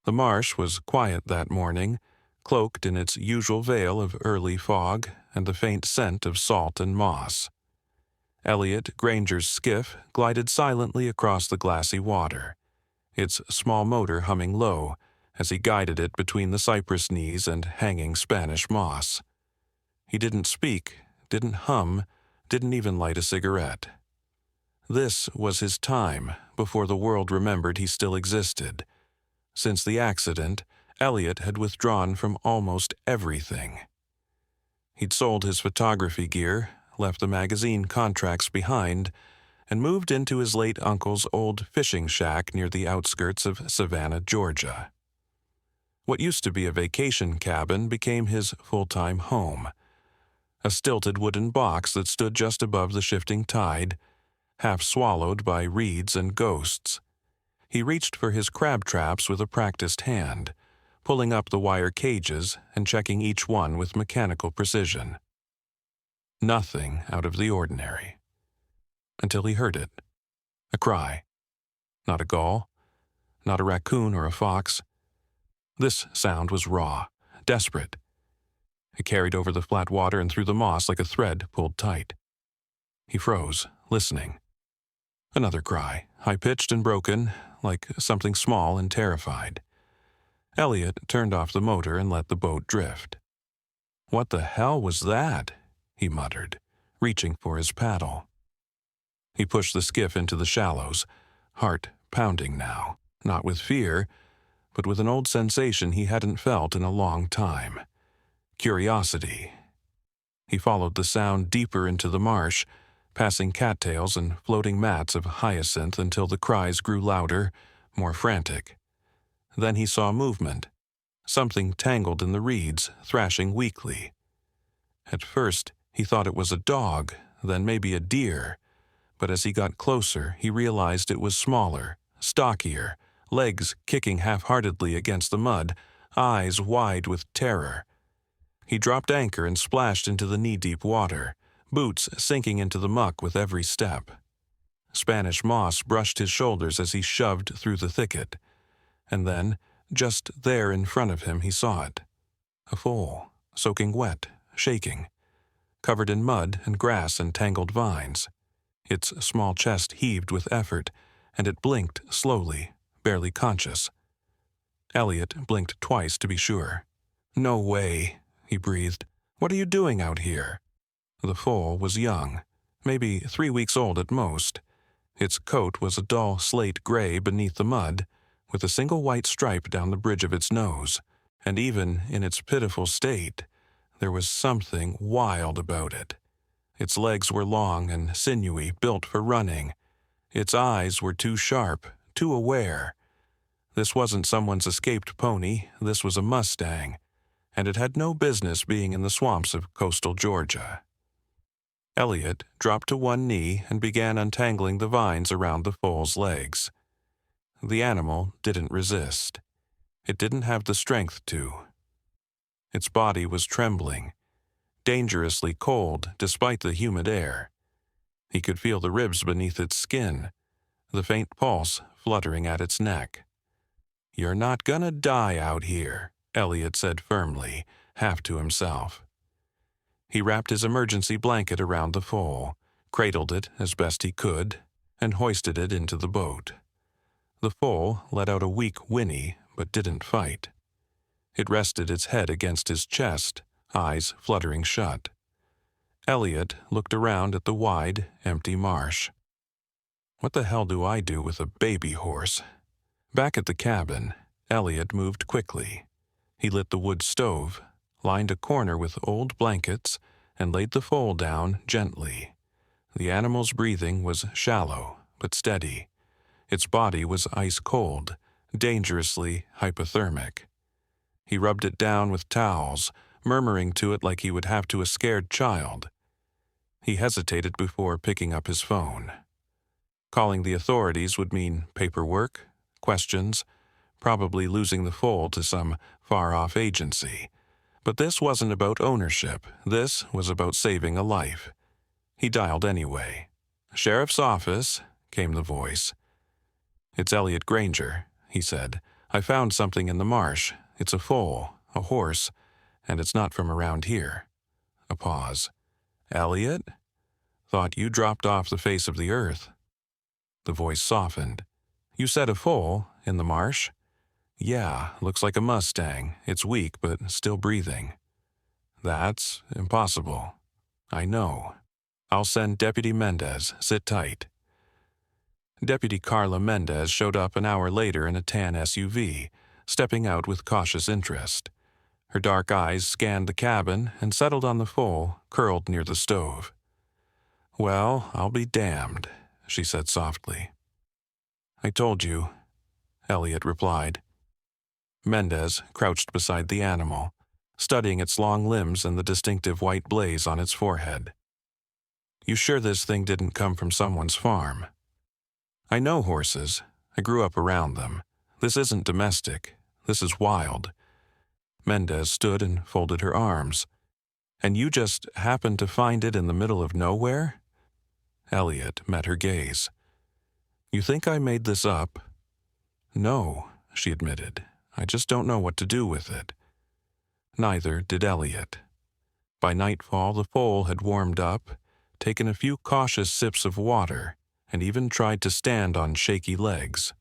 The marsh was quiet that morning, cloaked in its usual veil of early fog and the faint scent of salt and moss. Elliot Granger's skiff glided silently across the glassy water, its small motor humming low as he guided it between the cypress knees and hanging Spanish moss. He didn't speak, didn't hum, didn't even light a cigarette. This was his time before the world remembered he still existed. Since the accident, Elliot had withdrawn from almost everything. He'd sold his photography gear, left the magazine contracts behind, and moved into his late uncle's old fishing shack near the outskirts of Savannah, Georgia. What used to be a vacation cabin became his full-time home, a stilted wooden box that stood just above the shifting tide, half swallowed by reeds and ghosts. He reached for his crab traps with a practiced hand, pulling up the wire cages and checking each one with mechanical precision. Nothing out of the ordinary. Until he heard it. A cry. Not a gull, not a raccoon or a fox. This sound was raw, desperate. It carried over the flat water and through the moss like a thread pulled tight. He froze, listening. Another cry, high-pitched and broken, like something small and terrified. Elliot turned off the motor and let the boat drift. "What the hell was that?" he muttered, reaching for his paddle. He pushed the skiff into the shallows, heart pounding now, not with fear, but with an old sensation he hadn't felt in a long time. Curiosity. He followed the sound deeper into the marsh, passing cattails and floating mats of hyacinth until the cries grew louder, more frantic. Then he saw movement, something tangled in the reeds, thrashing weakly. At first, he thought it was a dog, then maybe a deer, but as he got closer, he realized it was smaller, stockier, legs kicking half-heartedly against the mud, eyes wide with terror. He dropped anchor and splashed into the knee-deep water, boots sinking into the muck with every step. Spanish moss brushed his shoulders as he shoved through the thicket, and then, just there in front of him, he saw it. A foal, soaking wet, shaking, covered in mud and grass and tangled vines. Its small chest heaved with effort, and it blinked slowly, barely conscious. Elliot blinked twice to be sure. "No way," he breathed. "What are you doing out here?" The foal was young, maybe 3 weeks old at most. Its coat was a dull slate gray beneath the mud, with a single white stripe down the bridge of its nose, and even in its pitiful state, there was something wild about it. Its legs were long and sinewy, built for running. Its eyes were too sharp, too aware. This wasn't someone's escaped pony, this was a Mustang, and it had no business being in the swamps of coastal Georgia. Elliot dropped to one knee and began untangling the vines around the foal's legs. The animal didn't resist. It didn't have the strength to. Its body was trembling, dangerously cold despite the humid air. He could feel the ribs beneath its skin, the faint pulse fluttering at its neck. "You're not gonna die out here," Elliot said firmly, half to himself. He wrapped his emergency blanket around the foal, cradled it as best he could, and hoisted it into the boat. The foal let out a weak whinny, but didn't fight. It rested its head against his chest, eyes fluttering shut. Elliot looked around at the wide, empty marsh. What the hell do I do with a baby horse? Back at the cabin, Elliot moved quickly. He lit the wood stove, lined a corner with old blankets, and laid the foal down gently. The animal's breathing was shallow, but steady. Its body was ice-cold, dangerously hypothermic. He rubbed it down with towels, murmuring to it like he would have to a scared child. He hesitated before picking up his phone. Calling the authorities would mean paperwork, questions, probably losing the foal to some far-off agency. But this wasn't about ownership. This was about saving a life. He dialed anyway. "Sheriff's office," came the voice. "It's Elliot Granger," he said. I found something in the marsh. It's a foal, a horse, and it's not from around here. A pause. Elliot? Thought you dropped off the face of the earth. The voice softened. You said a foal in the marsh? Yeah, looks like a Mustang. It's weak, but still breathing. That's impossible. I know. I'll send Deputy Mendez. Sit tight. Deputy Carla Mendez showed up an hour later in a tan SUV, stepping out with cautious interest. Her dark eyes scanned the cabin and settled on the foal curled near the stove. Well, I'll be damned, she said softly. I told you, Elliot replied. Mendez crouched beside the animal, studying its long limbs and the distinctive white blaze on its forehead. You sure this thing didn't come from someone's farm? I know horses. I grew up around them. This isn't domestic. This is wild. Mendez stood and folded her arms. And you just happened to find it in the middle of nowhere? Elliot met her gaze. You think I made this up? No, she admitted. I just don't know what to do with it. Neither did Elliot. By nightfall, the foal had warmed up, taken a few cautious sips of water, and even tried to stand on shaky legs.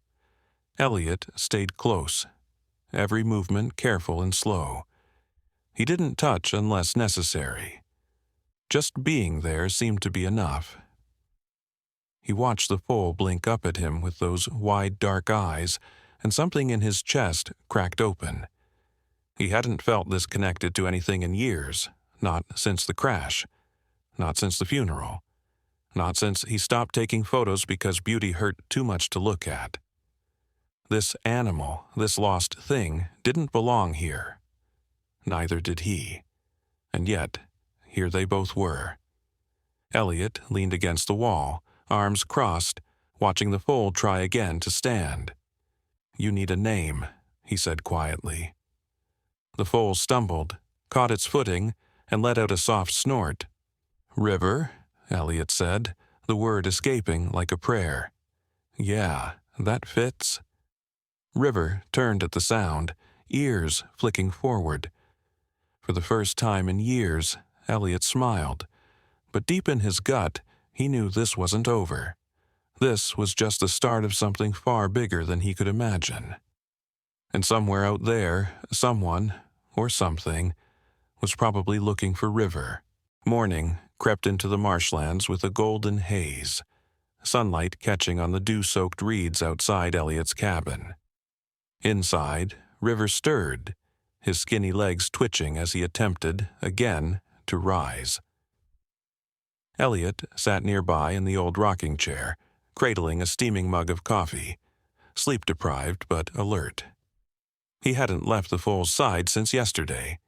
Elliot stayed close, every movement careful and slow. He didn't touch unless necessary. Just being there seemed to be enough. He watched the foal blink up at him with those wide dark eyes, and something in his chest cracked open. He hadn't felt this connected to anything in years, not since the crash, not since the funeral, not since he stopped taking photos because beauty hurt too much to look at. This animal, this lost thing, didn't belong here. Neither did he. And yet, here they both were. Elliot leaned against the wall, arms crossed, watching the foal try again to stand. You need a name, he said quietly. The foal stumbled, caught its footing, and let out a soft snort. River, Elliot said, the word escaping like a prayer. Yeah, that fits. River turned at the sound, ears flicking forward. For the first time in years, Elliot smiled. But deep in his gut, he knew this wasn't over. This was just the start of something far bigger than he could imagine. And somewhere out there, someone, or something, was probably looking for River. Morning crept into the marshlands with a golden haze, sunlight catching on the dew-soaked reeds outside Elliot's cabin. Inside, River stirred, his skinny legs twitching as he attempted, again, to rise. Elliot sat nearby in the old rocking chair, cradling a steaming mug of coffee, sleep-deprived but alert. He hadn't left the foal's side since yesterday.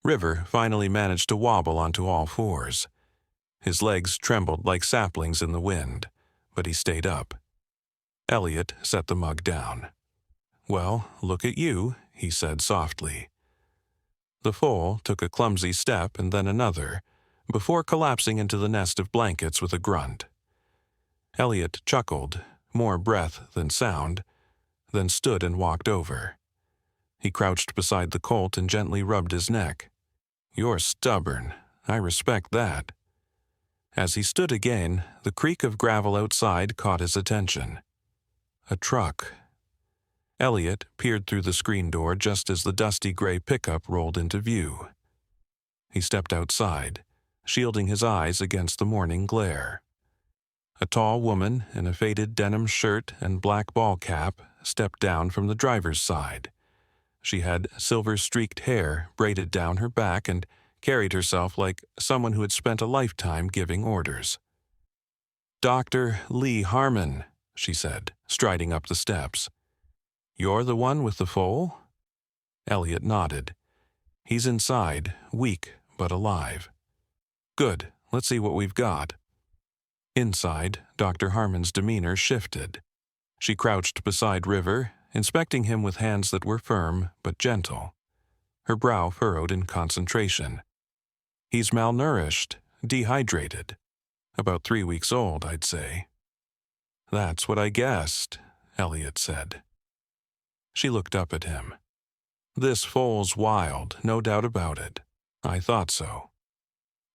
River finally managed to wobble onto all fours. His legs trembled like saplings in the wind, but he stayed up. Elliot set the mug down. Well, look at you, he said softly. The foal took a clumsy step and then another, before collapsing into the nest of blankets with a grunt. Elliot chuckled, more breath than sound, then stood and walked over. He crouched beside the colt and gently rubbed his neck. You're stubborn. I respect that. As he stood again, the creak of gravel outside caught his attention. A truck. Elliot peered through the screen door just as the dusty gray pickup rolled into view. He stepped outside, shielding his eyes against the morning glare. A tall woman in a faded denim shirt and black ball cap stepped down from the driver's side. She had silver-streaked hair braided down her back and carried herself like someone who had spent a lifetime giving orders. Dr. Lee Harmon, she said, striding up the steps. You're the one with the foal? Elliot nodded. He's inside, weak but alive. Good, let's see what we've got. Inside, Dr. Harmon's demeanor shifted. She crouched beside River, inspecting him with hands that were firm but gentle. Her brow furrowed in concentration. He's malnourished, dehydrated. About 3 weeks old, I'd say. That's what I guessed, Elliot said. She looked up at him. This foal's wild, no doubt about it. I thought so.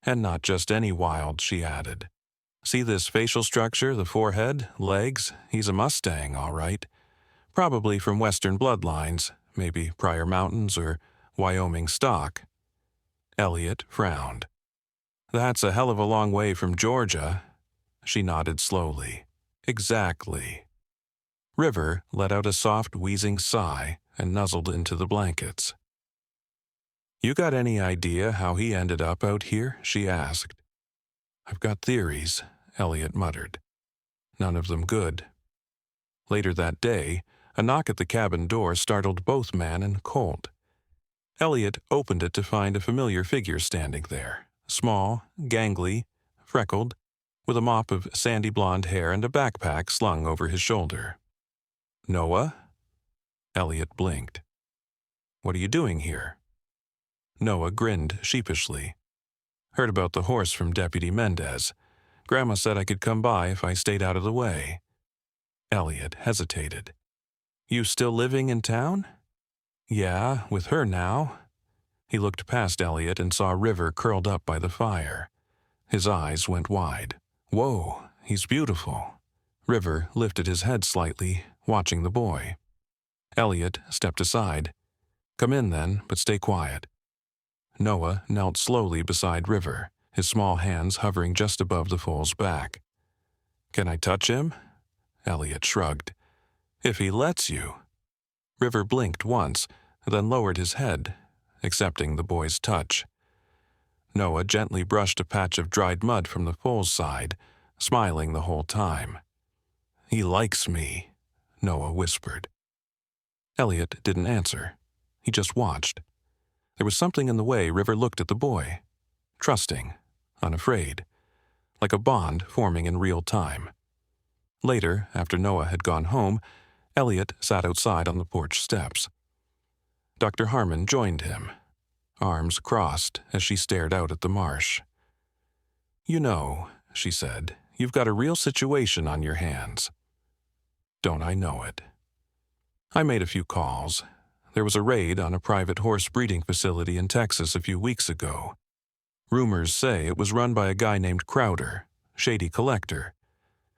And not just any wild, she added. See this facial structure, the forehead, legs? He's a Mustang, all right. Probably from Western bloodlines, maybe Pryor Mountains or Wyoming stock. Elliot frowned. That's a hell of a long way from Georgia. She nodded slowly. Exactly. River let out a soft, wheezing sigh and nuzzled into the blankets. You got any idea how he ended up out here? She asked. I've got theories, Elliot muttered. None of them good. Later that day, a knock at the cabin door startled both man and Colt. Elliot opened it to find a familiar figure standing there, small, gangly, freckled, with a mop of sandy blonde hair and a backpack slung over his shoulder. Noah? Elliot blinked. What are you doing here? Noah grinned sheepishly. Heard about the horse from Deputy Mendez. Grandma said I could come by if I stayed out of the way. Elliot hesitated. You still living in town? Yeah, with her now. He looked past Elliot and saw River curled up by the fire. His eyes went wide. Whoa, he's beautiful. River lifted his head slightly, watching the boy. Elliot stepped aside. Come in then, but stay quiet. Noah knelt slowly beside River, his small hands hovering just above the foal's back. Can I touch him? Elliot shrugged. If he lets you. River blinked once, then lowered his head, accepting the boy's touch. Noah gently brushed a patch of dried mud from the foal's side, smiling the whole time. He likes me, Noah whispered. Elliot didn't answer. He just watched. There was something in the way River looked at the boy. Trusting, unafraid, like a bond forming in real time. Later, after Noah had gone home, Elliot sat outside on the porch steps. Dr. Harmon joined him, arms crossed as she stared out at the marsh. You know, she said, you've got a real situation on your hands. Don't I know it? I made a few calls. There was a raid on a private horse breeding facility in Texas a few weeks ago. Rumors say it was run by a guy named Crowder, shady collector.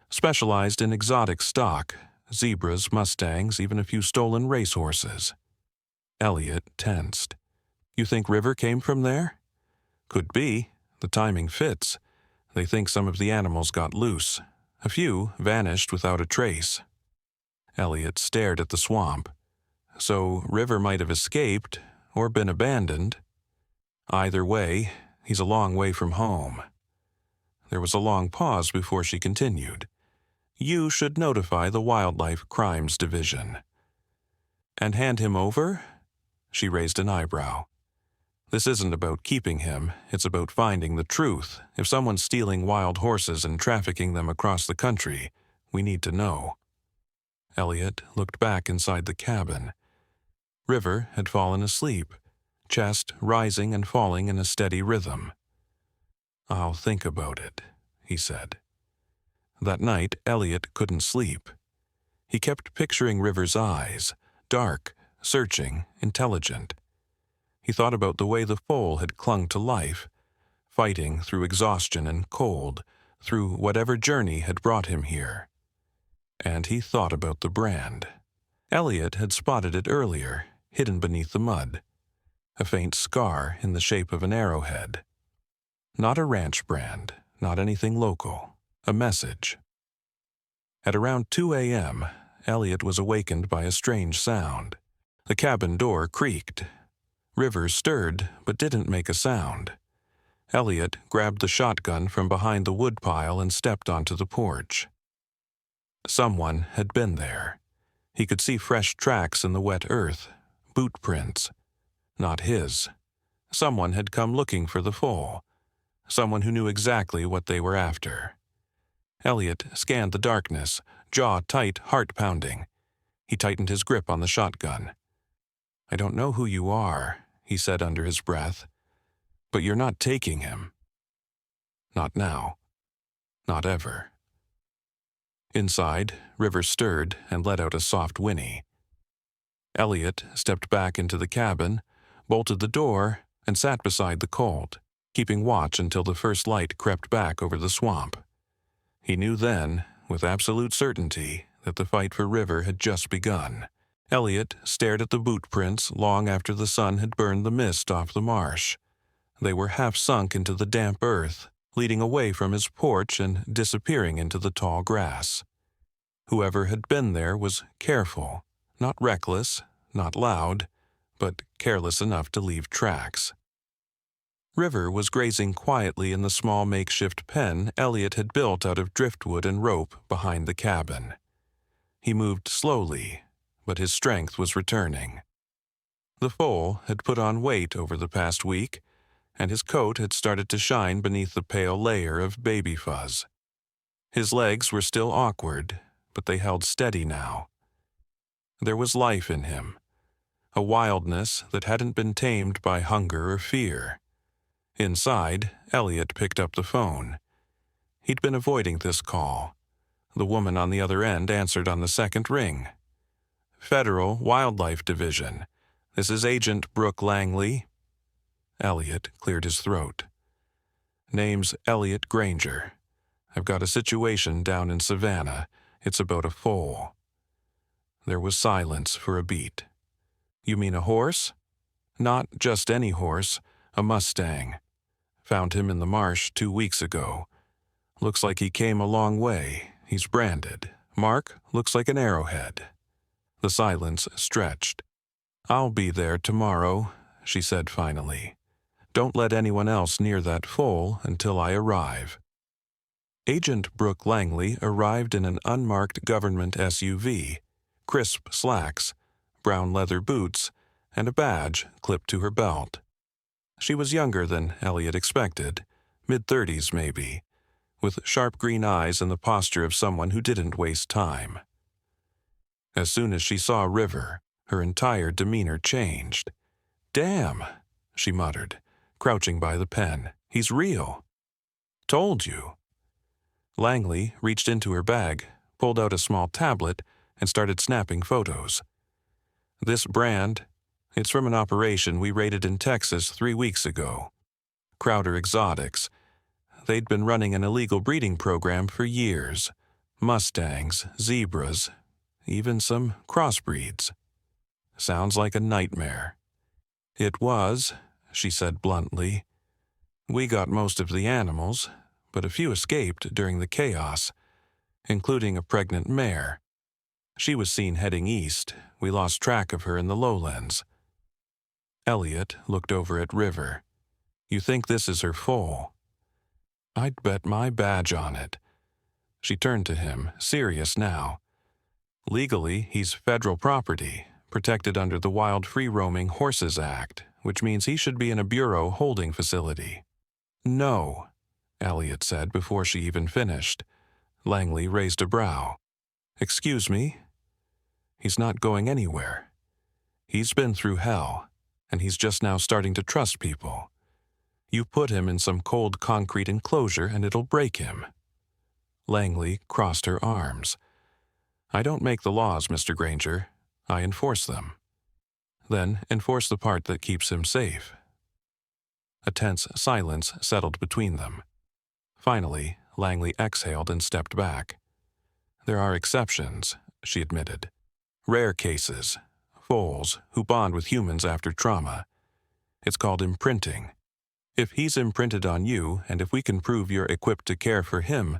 Specialized in exotic stock, zebras, mustangs, even a few stolen racehorses. Elliot tensed. You think River came from there? Could be. The timing fits. They think some of the animals got loose. A few vanished without a trace. Elliot stared at the swamp. So River might have escaped or been abandoned. Either way, he's a long way from home. There was a long pause before she continued. You should notify the Wildlife Crimes Division. And hand him over? She raised an eyebrow. This isn't about keeping him, it's about finding the truth. If someone's stealing wild horses and trafficking them across the country, we need to know. Elliot looked back inside the cabin. River had fallen asleep, chest rising and falling in a steady rhythm. I'll think about it, he said. That night, Elliot couldn't sleep. He kept picturing River's eyes, dark, searching, intelligent. He thought about the way the foal had clung to life, fighting through exhaustion and cold, through whatever journey had brought him here. And he thought about the brand. Elliot had spotted it earlier, hidden beneath the mud. A faint scar in the shape of an arrowhead. Not a ranch brand, not anything local. A message. At around 2 a.m., Elliot was awakened by a strange sound. The cabin door creaked. River stirred, but didn't make a sound. Elliot grabbed the shotgun from behind the woodpile and stepped onto the porch. Someone had been there. He could see fresh tracks in the wet earth, boot prints. Not his. Someone had come looking for the foal. Someone who knew exactly what they were after. Elliot scanned the darkness, jaw tight, heart pounding. He tightened his grip on the shotgun. I don't know who you are, he said under his breath, but you're not taking him. Not now. Not ever. Inside, River stirred and let out a soft whinny. Elliot stepped back into the cabin, bolted the door, and sat beside the Colt, keeping watch until the first light crept back over the swamp. He knew then, with absolute certainty, that the fight for River had just begun. Elliot stared at the boot prints long after the sun had burned the mist off the marsh. They were half sunk into the damp earth, leading away from his porch and disappearing into the tall grass. Whoever had been there was careful, not reckless, not loud, but careless enough to leave tracks. River was grazing quietly in the small makeshift pen Elliot had built out of driftwood and rope behind the cabin. He moved slowly, but his strength was returning. The foal had put on weight over the past week, and his coat had started to shine beneath the pale layer of baby fuzz. His legs were still awkward, but they held steady now. There was life in him, a wildness that hadn't been tamed by hunger or fear. Inside, Elliot picked up the phone. He'd been avoiding this call. The woman on the other end answered on the second ring. Federal Wildlife Division. This is Agent Brooke Langley. Elliot cleared his throat. Name's Elliot Granger. I've got a situation down in Savannah. It's about a foal. There was silence for a beat. You mean a horse? Not just any horse, a Mustang. Found him in the marsh 2 weeks ago. Looks like he came a long way. He's branded. Mark looks like an arrowhead. The silence stretched. I'll be there tomorrow, she said finally. Don't let anyone else near that foal until I arrive. Agent Brooke Langley arrived in an unmarked government SUV, crisp slacks, brown leather boots, and a badge clipped to her belt. She was younger than Elliot expected, mid-30s maybe, with sharp green eyes and the posture of someone who didn't waste time. As soon as she saw River, her entire demeanor changed. "Damn," she muttered, crouching by the pen. "He's real." "Told you." Langley reached into her bag, pulled out a small tablet, and started snapping photos. "This brand, it's from an operation we raided in Texas 3 weeks ago. Crowder Exotics. They'd been running an illegal breeding program for years. Mustangs, zebras, even some crossbreeds. Sounds like a nightmare." "It was," she said bluntly. "We got most of the animals, but a few escaped during the chaos, including a pregnant mare. She was seen heading east. We lost track of her in the lowlands." Elliot looked over at River. "You think this is her foal?" "I'd bet my badge on it." She turned to him, serious now. "Legally, he's federal property, protected under the Wild Free-Roaming Horses Act, which means he should be in a bureau holding facility." "No," Elliot said before she even finished. Langley raised a brow. "Excuse me?" "He's not going anywhere. He's been through hell, and he's just now starting to trust people. You put him in some cold concrete enclosure and it'll break him." Langley crossed her arms. "I don't make the laws, Mr. Granger. I enforce them. Then enforce the part that keeps him safe." A tense silence settled between them. Finally, Langley exhaled and stepped back. "There are exceptions," she admitted. "Rare cases. Foals who bond with humans after trauma. It's called imprinting. If he's imprinted on you, and if we can prove you're equipped to care for him,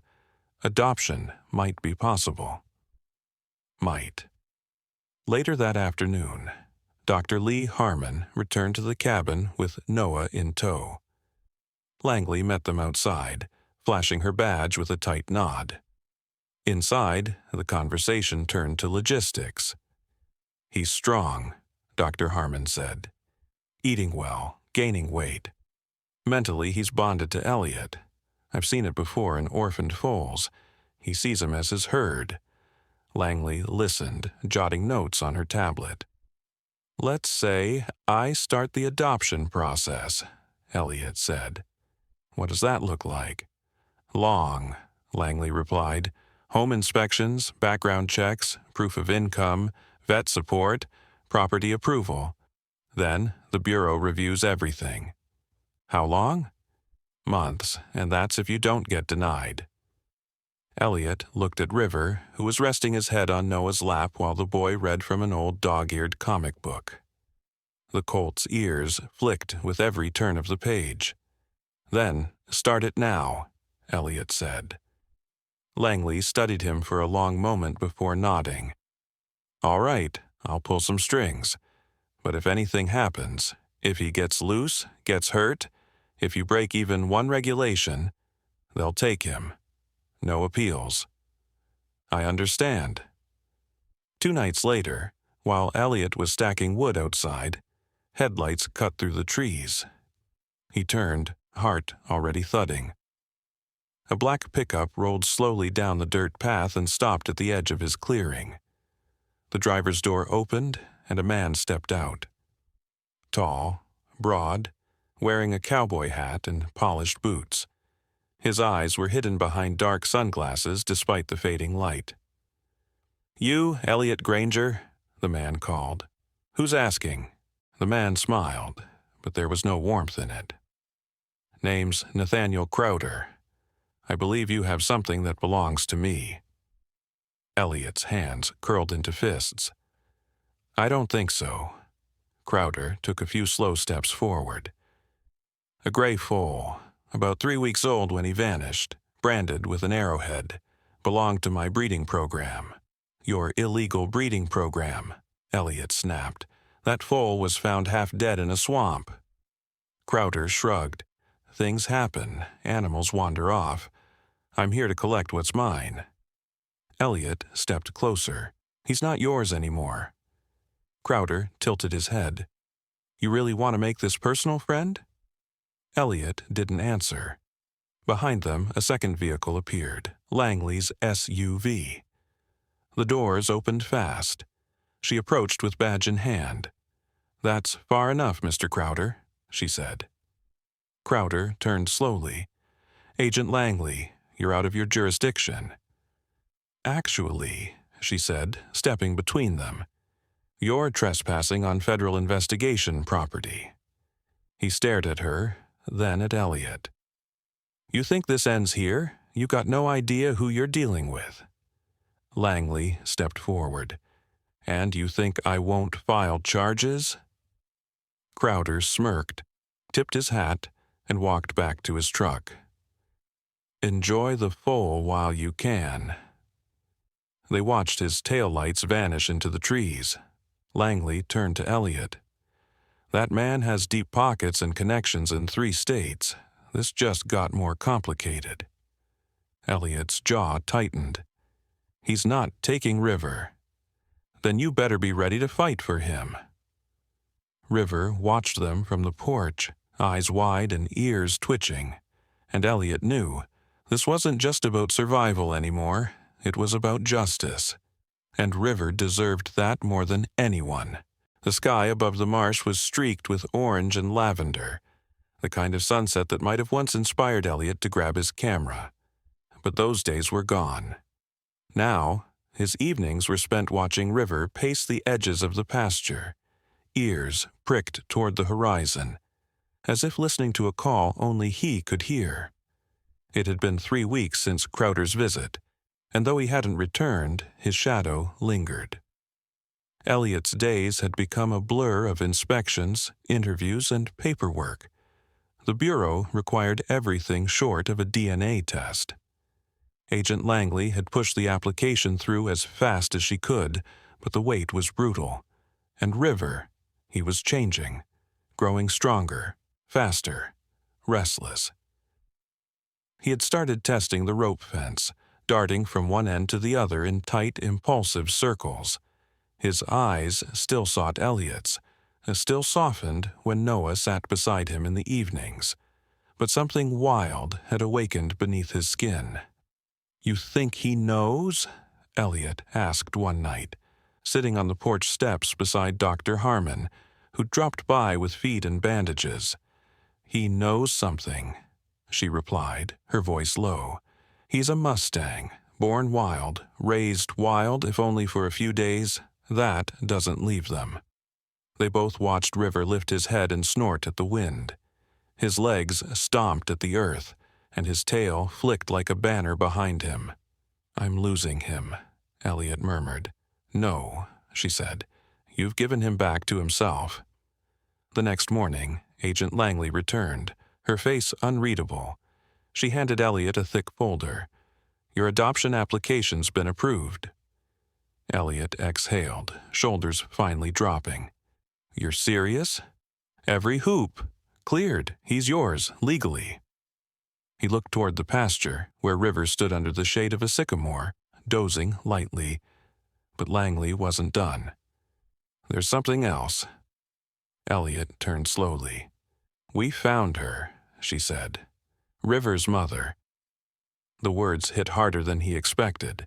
adoption might be possible." Might. Later that afternoon, Dr. Lee Harmon returned to the cabin with Noah in tow. Langley met them outside, flashing her badge with a tight nod. Inside, the conversation turned to logistics. "He's strong," Dr. Harmon said. "Eating well, gaining weight. Mentally, he's bonded to Elliot. I've seen it before in orphaned foals. He sees him as his herd." Langley listened, jotting notes on her tablet. "Let's say I start the adoption process," Elliot said. "What does that look like?" "Long," Langley replied. "Home inspections, background checks, proof of income, vet support, property approval. Then the Bureau reviews everything. How long? Months, and that's if you don't get denied. Elliot looked at River, who was resting his head on Noah's lap while the boy read from an old dog-eared comic book. The colt's ears flicked with every turn of the page. Then, start it now, Elliot said. Langley studied him for a long moment before nodding. All right, I'll pull some strings. But if anything happens, if he gets loose, gets hurt, if you break even one regulation, they'll take him. No appeals. I understand. 2 nights later, while Elliot was stacking wood outside, headlights cut through the trees. He turned, heart already thudding. A black pickup rolled slowly down the dirt path and stopped at the edge of his clearing. The driver's door opened, and a man stepped out. Tall, broad, wearing a cowboy hat and polished boots. His eyes were hidden behind dark sunglasses despite the fading light. You, Elliot Granger? The man called. Who's asking? The man smiled, but there was no warmth in it. Name's Nathaniel Crowder. I believe you have something that belongs to me. Elliot's hands curled into fists. I don't think so. Crowder took a few slow steps forward. A gray foal, about 3 weeks old when he vanished, branded with an arrowhead, belonged to my breeding program. Your illegal breeding program, Elliot snapped. That foal was found half dead in a swamp. Crowder shrugged. Things happen, animals wander off. I'm here to collect what's mine. Elliot stepped closer. He's not yours anymore. Crowder tilted his head. You really want to make this personal, friend? Elliot didn't answer. Behind them, a second vehicle appeared, Langley's SUV. The doors opened fast. She approached with badge in hand. That's far enough, Mr. Crowder, she said. Crowder turned slowly. Agent Langley, you're out of your jurisdiction. Actually, she said, stepping between them, you're trespassing on federal investigation property. He stared at her, then at Elliot. You think this ends here? You got no idea who you're dealing with. Langley stepped forward. And you think I won't file charges? Crowder smirked, tipped his hat, and walked back to his truck. Enjoy the foal while you can. They watched his taillights vanish into the trees. Langley turned to Elliot. That man has deep pockets and connections in 3 states. This just got more complicated. Elliot's jaw tightened. He's not taking River. Then you better be ready to fight for him. River watched them from the porch, eyes wide and ears twitching. And Elliot knew this wasn't just about survival anymore. It was about justice. And River deserved that more than anyone. The sky above the marsh was streaked with orange and lavender, the kind of sunset that might have once inspired Elliot to grab his camera. But those days were gone. Now, his evenings were spent watching River pace the edges of the pasture, ears pricked toward the horizon, as if listening to a call only he could hear. It had been 3 weeks since Crowder's visit, and though he hadn't returned, his shadow lingered. Elliot's days had become a blur of inspections, interviews, and paperwork. The Bureau required everything short of a DNA test. Agent Langley had pushed the application through as fast as she could, but the wait was brutal. And River, he was changing, growing stronger, faster, restless. He had started testing the rope fence, darting from one end to the other in tight, impulsive circles. His eyes still sought Elliot's, still softened when Noah sat beside him in the evenings. But something wild had awakened beneath his skin. You think he knows? Elliot asked one night, sitting on the porch steps beside Dr. Harmon, who dropped by with feet and bandages. He knows something, she replied, her voice low. He's a Mustang, born wild, raised wild if only for a few days. That doesn't leave them. They both watched River lift his head and snort at the wind. His legs stomped at the earth, and his tail flicked like a banner behind him. "I'm losing him," Elliot murmured. "No," she said. "You've given him back to himself." The next morning, Agent Langley returned, her face unreadable. She handed Elliot a thick folder. "Your adoption application's been approved." Elliot exhaled, shoulders finally dropping. "You're serious?" "Every hoop. Cleared. He's yours, legally." He looked toward the pasture, where River stood under the shade of a sycamore, dozing lightly. But Langley wasn't done. "There's something else." Elliot turned slowly. "We found her," she said. "River's mother." The words hit harder than he expected.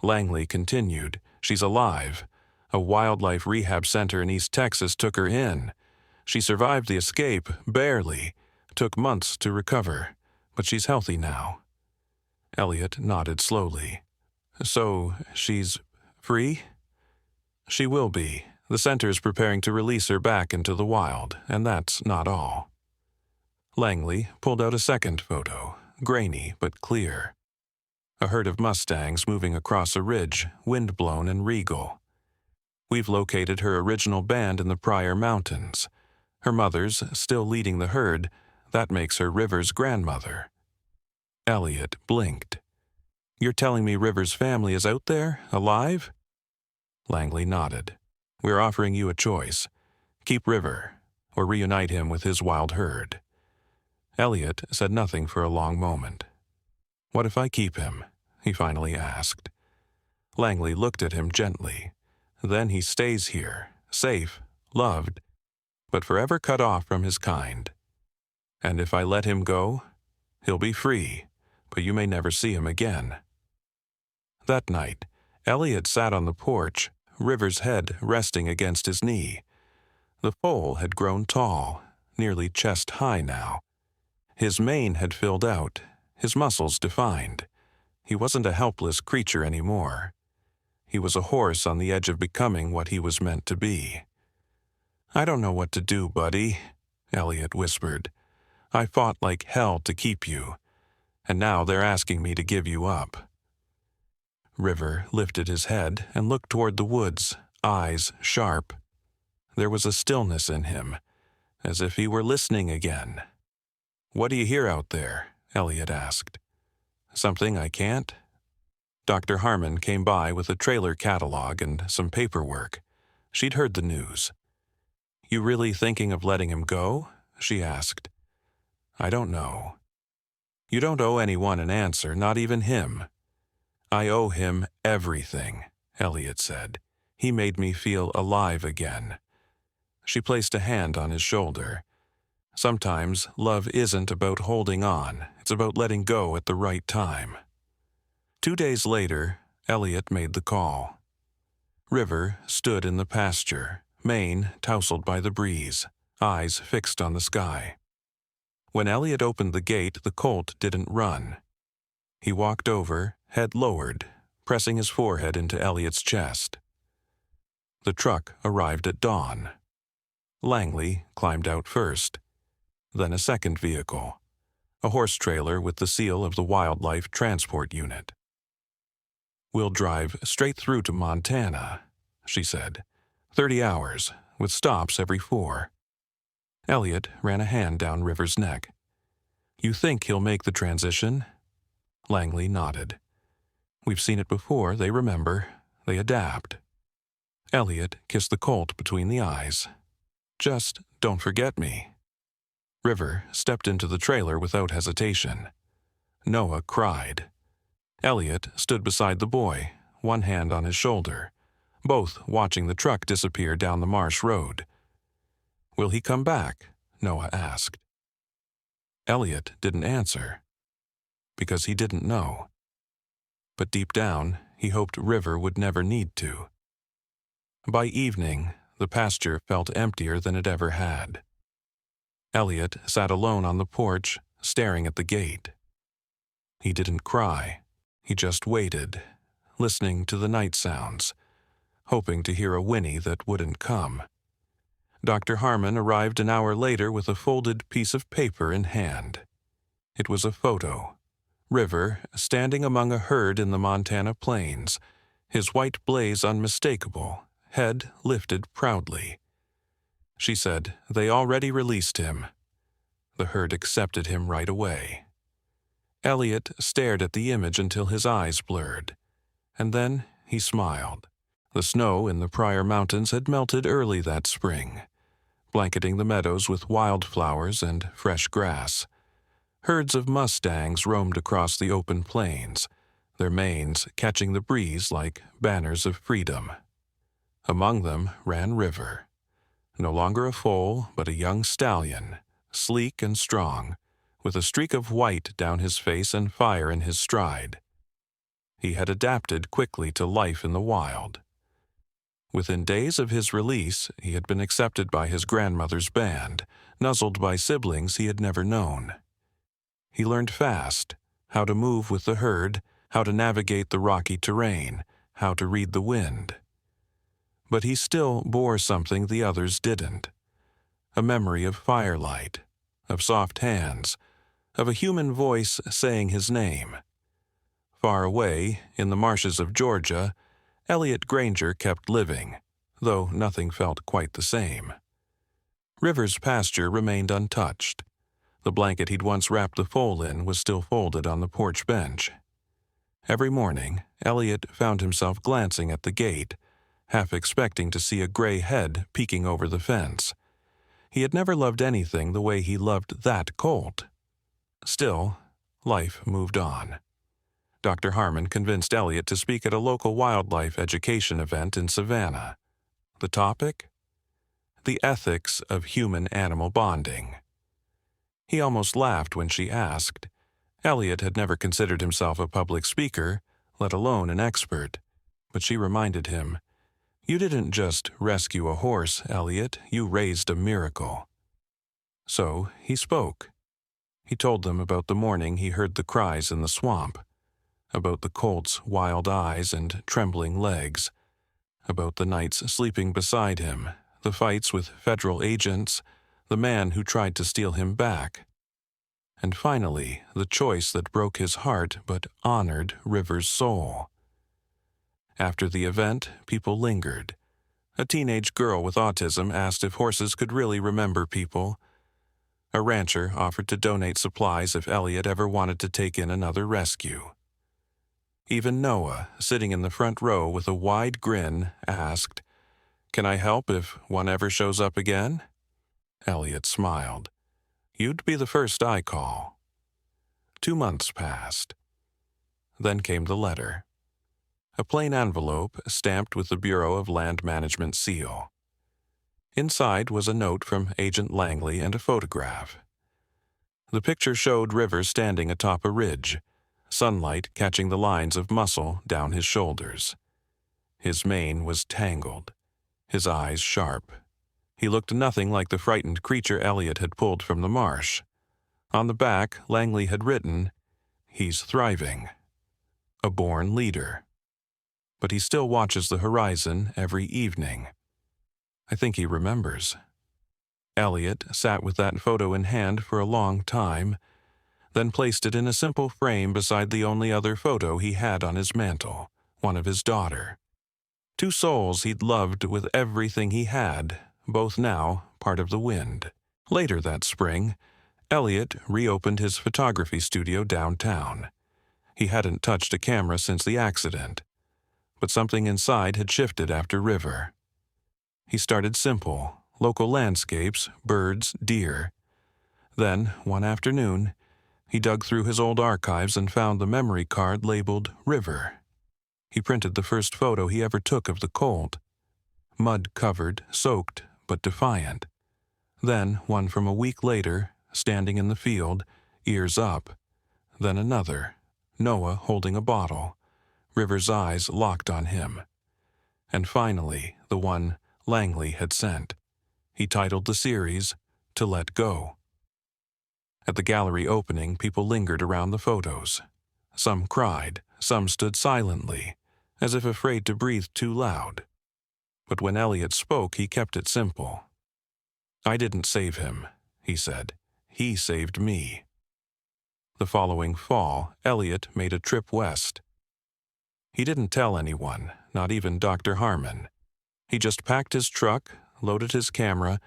Langley continued, "She's alive. A wildlife rehab center in East Texas took her in. She survived the escape, barely. Took months to recover, but she's healthy now." Elliot nodded slowly. "So, she's free?" "She will be. The center's preparing to release her back into the wild, and that's not all." Langley pulled out a second photo, grainy but clear. A herd of Mustangs moving across a ridge, wind-blown and regal. "We've located her original band in the Pryor Mountains. Her mother's still leading the herd. That makes her River's grandmother." Elliot blinked. "You're telling me River's family is out there, alive?" Langley nodded. "We're offering you a choice. Keep River, or reunite him with his wild herd." Elliot said nothing for a long moment. "What if I keep him?" he finally asked. Langley looked at him gently. "Then he stays here, safe, loved, but forever cut off from his kind. And if I let him go, he'll be free, but you may never see him again." That night, Elliot sat on the porch, River's head resting against his knee. The foal had grown tall, nearly chest-high now. His mane had filled out, his muscles defined. He wasn't a helpless creature anymore. He was a horse on the edge of becoming what he was meant to be. "I don't know what to do, buddy," Elliot whispered. "I fought like hell to keep you, and now they're asking me to give you up." River lifted his head and looked toward the woods, eyes sharp. There was a stillness in him, as if he were listening again. "What do you hear out there?" Elliot asked. "Something I can't?" Dr. Harmon came by with a trailer catalog and some paperwork. She'd heard the news. "You really thinking of letting him go?" she asked. "I don't know." "You don't owe anyone an answer, not even him." "I owe him everything," Elliot said. "He made me feel alive again." She placed a hand on his shoulder. "Sometimes love isn't about holding on, it's about letting go at the right time." 2 days later, Elliot made the call. River stood in the pasture, mane tousled by the breeze, eyes fixed on the sky. When Elliot opened the gate, the colt didn't run. He walked over, head lowered, pressing his forehead into Elliot's chest. The truck arrived at dawn. Langley climbed out first, then a second vehicle, a horse trailer with the seal of the Wildlife Transport Unit. "We'll drive straight through to Montana," she said. 30 hours, with stops every 4. Elliot ran a hand down River's neck. "You think he'll make the transition?" Langley nodded. "We've seen it before, they remember. They adapt." Elliot kissed the colt between the eyes. "Just don't forget me." River stepped into the trailer without hesitation. Noah cried. Elliot stood beside the boy, one hand on his shoulder, both watching the truck disappear down the marsh road. "Will he come back?" Noah asked. Elliot didn't answer, because he didn't know. But deep down, he hoped River would never need to. By evening, the pasture felt emptier than it ever had. Elliot sat alone on the porch, staring at the gate. He didn't cry. He just waited, listening to the night sounds, hoping to hear a whinny that wouldn't come. Dr. Harmon arrived an hour later with a folded piece of paper in hand. It was a photo. River, standing among a herd in the Montana plains, his white blaze unmistakable, head lifted proudly. She said, "They already released him." The herd accepted him right away. Elliot stared at the image until his eyes blurred, and then he smiled. The snow in the Pryor Mountains had melted early that spring, blanketing the meadows with wildflowers and fresh grass. Herds of mustangs roamed across the open plains, their manes catching the breeze like banners of freedom. Among them ran River, no longer a foal but a young stallion, sleek and strong, with a streak of white down his face and fire in his stride. He had adapted quickly to life in the wild. Within days of his release, he had been accepted by his grandmother's band, nuzzled by siblings he had never known. He learned fast how to move with the herd, how to navigate the rocky terrain, how to read the wind. But he still bore something the others didn't. A memory of firelight, of soft hands, of a human voice saying his name. Far away, in the marshes of Georgia, Elliot Granger kept living, though nothing felt quite the same. River's pasture remained untouched. The blanket he'd once wrapped the foal in was still folded on the porch bench. Every morning, Elliot found himself glancing at the gate, half expecting to see a gray head peeking over the fence. He had never loved anything the way he loved that colt. Still, life moved on. Dr. Harmon convinced Elliot to speak at a local wildlife education event in Savannah. The topic? The ethics of human-animal bonding. He almost laughed when she asked. Elliot had never considered himself a public speaker, let alone an expert. But she reminded him, "You didn't just rescue a horse, Elliot, you raised a miracle." So he spoke. He told them about the morning he heard the cries in the swamp, about the colt's wild eyes and trembling legs, about the nights sleeping beside him, the fights with federal agents, the man who tried to steal him back, and finally the choice that broke his heart but honored River's soul. After the event, people lingered. A teenage girl with autism asked if horses could really remember people. A rancher offered to donate supplies if Elliot ever wanted to take in another rescue. Even Noah, sitting in the front row with a wide grin, asked, "Can I help if one ever shows up again?" Elliot smiled. "You'd be the first I call." 2 months passed. Then came the letter. A plain envelope stamped with the Bureau of Land Management seal. Inside was a note from Agent Langley and a photograph. The picture showed River standing atop a ridge, sunlight catching the lines of muscle down his shoulders. His mane was tangled, his eyes sharp. He looked nothing like the frightened creature Elliot had pulled from the marsh. On the back, Langley had written, "He's thriving. A born leader. But he still watches the horizon every evening." I think he remembers. Elliot sat with that photo in hand for a long time, then placed it in a simple frame beside the only other photo he had on his mantel, one of his daughter. 2 souls he'd loved with everything he had, both now part of the wind. Later that spring, Elliot reopened his photography studio downtown. He hadn't touched a camera since the accident, but something inside had shifted after River. He started simple, local landscapes, birds, deer. Then, one afternoon, he dug through his old archives and found the memory card labeled River. He printed the first photo he ever took of the colt. Mud-covered, soaked, but defiant. Then one from a week later, standing in the field, ears up. Then another, Noah holding a bottle, River's eyes locked on him. And finally, the one Langley had sent. He titled the series, "To Let Go." At the gallery opening, people lingered around the photos. Some cried, some stood silently, as if afraid to breathe too loud. But when Elliot spoke, he kept it simple. "I didn't save him," he said. "He saved me." The following fall, Elliot made a trip west. He didn't tell anyone, not even Dr. Harmon. He just packed his truck, loaded his camera,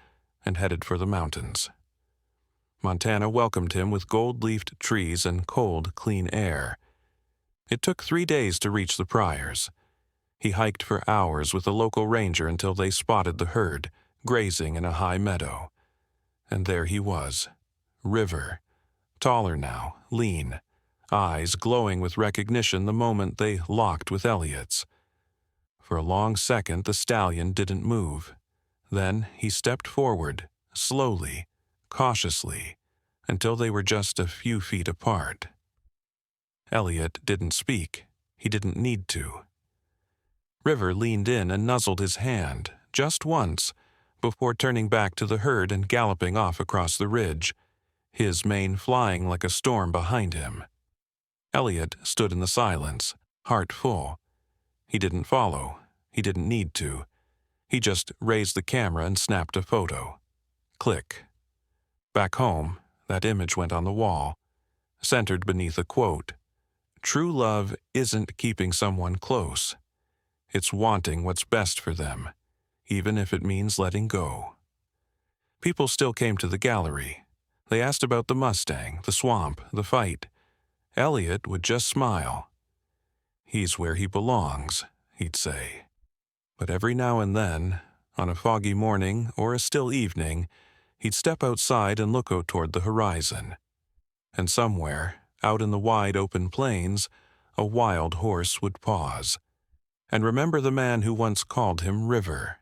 and headed for the mountains. Montana welcomed him with gold-leafed trees and cold, clean air. It took 3 days to reach the Pryors. He hiked for hours with a local ranger until they spotted the herd, grazing in a high meadow. And there he was, River, taller now, lean, eyes glowing with recognition the moment they locked with Elliot's. For a long second the stallion didn't move. Then he stepped forward, slowly, cautiously, until they were just a few feet apart. Elliot didn't speak. He didn't need to. River leaned in and nuzzled his hand, just once, before turning back to the herd and galloping off across the ridge, his mane flying like a storm behind him. Elliot stood in the silence, heart full. He didn't follow. He didn't need to. He just raised the camera and snapped a photo. Click. Back home, that image went on the wall, centered beneath a quote. "True love isn't keeping someone close. It's wanting what's best for them, even if it means letting go." People still came to the gallery. They asked about the Mustang, the swamp, the fight. Elliot would just smile. "He's where he belongs," he'd say. But every now and then, on a foggy morning or a still evening, he'd step outside and look out toward the horizon. And somewhere, out in the wide open plains, a wild horse would pause and remember the man who once called him River.